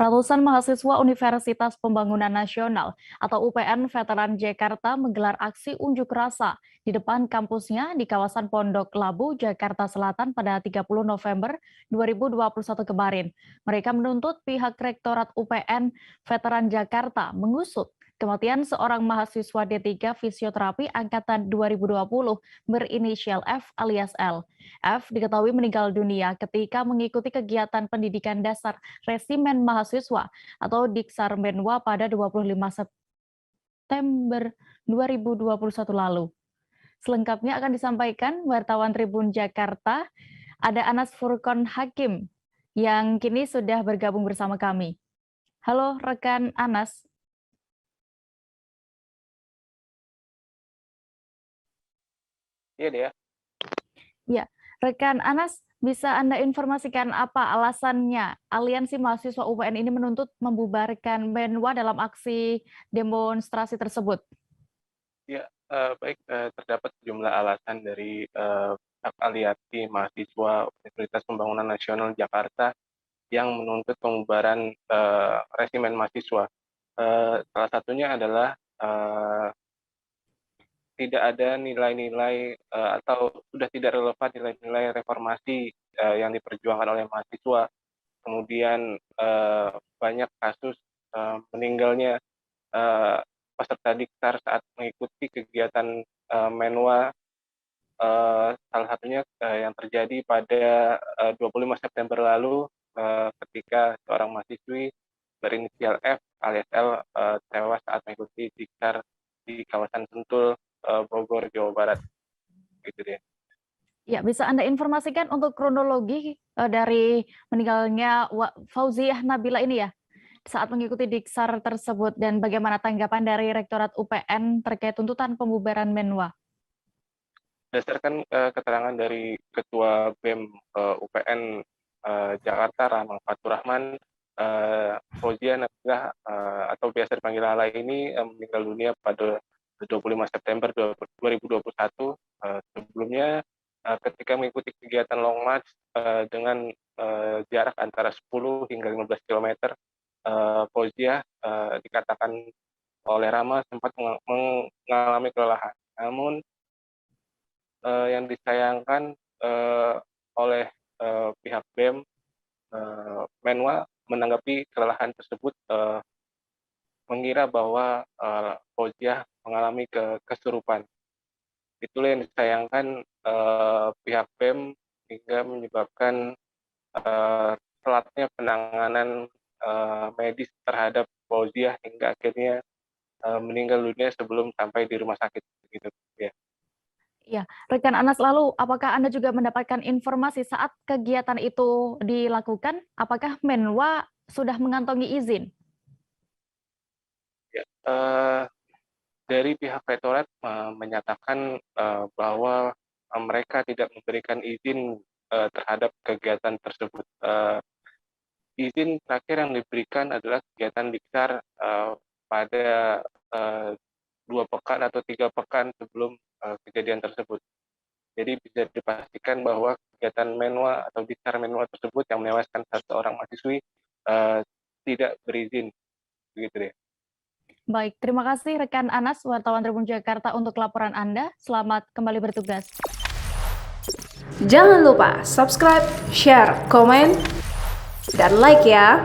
Ratusan mahasiswa Universitas Pembangunan Nasional atau UPN Veteran Jakarta menggelar aksi unjuk rasa di depan kampusnya di kawasan Pondok Labu, Jakarta Selatan pada 30 November 2021 kemarin. Mereka menuntut pihak Rektorat UPN Veteran Jakarta mengusut kematian seorang mahasiswa D3 Fisioterapi angkatan 2020 berinisial F alias L. F diketahui meninggal dunia ketika mengikuti kegiatan pendidikan dasar Resimen Mahasiswa atau Diksar Menwa pada 25 September 2021 lalu. Selengkapnya akan disampaikan wartawan Tribun Jakarta, ada Anas Furqon Hakim yang kini sudah bergabung bersama kami. Halo rekan Anas. Iya, Dea. Ya, rekan Anas, bisa Anda informasikan apa alasannya Aliansi Mahasiswa UPN ini menuntut membubarkan Menwa dalam aksi demonstrasi tersebut? Ya, baik, terdapat sejumlah alasan dari Aliansi Mahasiswa Universitas Pembangunan Nasional Jakarta yang menuntut pembubaran Resimen Mahasiswa. Salah satunya adalah tidak ada nilai-nilai atau sudah tidak relevan nilai-nilai reformasi yang diperjuangkan oleh mahasiswa. Kemudian banyak kasus meninggalnya peserta Diksar saat mengikuti kegiatan Menwa, salah satunya yang terjadi pada 25 September lalu ketika seorang mahasiswi berinisial F alias L tewas saat mengikuti Diksar di kawasan Sentul, Bogor, Jawa Barat. Gitu deh. Ya, bisa Anda informasikan untuk kronologi dari meninggalnya Fauziah Nabila ini ya, saat mengikuti Diksar tersebut, dan bagaimana tanggapan dari Rektorat UPN terkait tuntutan pembubaran Menwa? Berdasarkan keterangan dari Ketua BEM UPN Jakarta, Rahman Faturrahman, Fauzia Nabila atau biasa dipanggil Lala ini meninggal dunia pada 25 September 2021. Sebelumnya ketika mengikuti kegiatan long march dengan jarak antara 10 hingga 15 km, Fauzia dikatakan oleh Rama sempat mengalami kelelahan. Namun yang disayangkan oleh pihak BEM, Menwa menanggapi kelelahan tersebut mengira bahwa Fauzia mengalami kesurupan. Itulah yang disayangkan pihak BEM hingga menyebabkan telatnya penanganan medis terhadap Fauzia hingga akhirnya meninggal dunia sebelum sampai di rumah sakit. Gitu, ya. Ya, rekan Anas, lalu apakah Anda juga mendapatkan informasi saat kegiatan itu dilakukan? Apakah Menwa sudah mengantongi izin? Ya, dari pihak rektorat menyatakan bahwa mereka tidak memberikan izin terhadap kegiatan tersebut. Izin terakhir yang diberikan adalah kegiatan Diksar pada 2 pekan atau 3 pekan sebelum kejadian tersebut. Jadi bisa dipastikan bahwa kegiatan Menwa atau Diksar Menwa tersebut yang menewaskan seorang mahasiswi tidak berizin, begitu deh. Baik, terima kasih rekan Anas, wartawan Tribun Jakarta untuk laporan Anda. Selamat kembali bertugas. Jangan lupa subscribe, share, komen, dan like ya.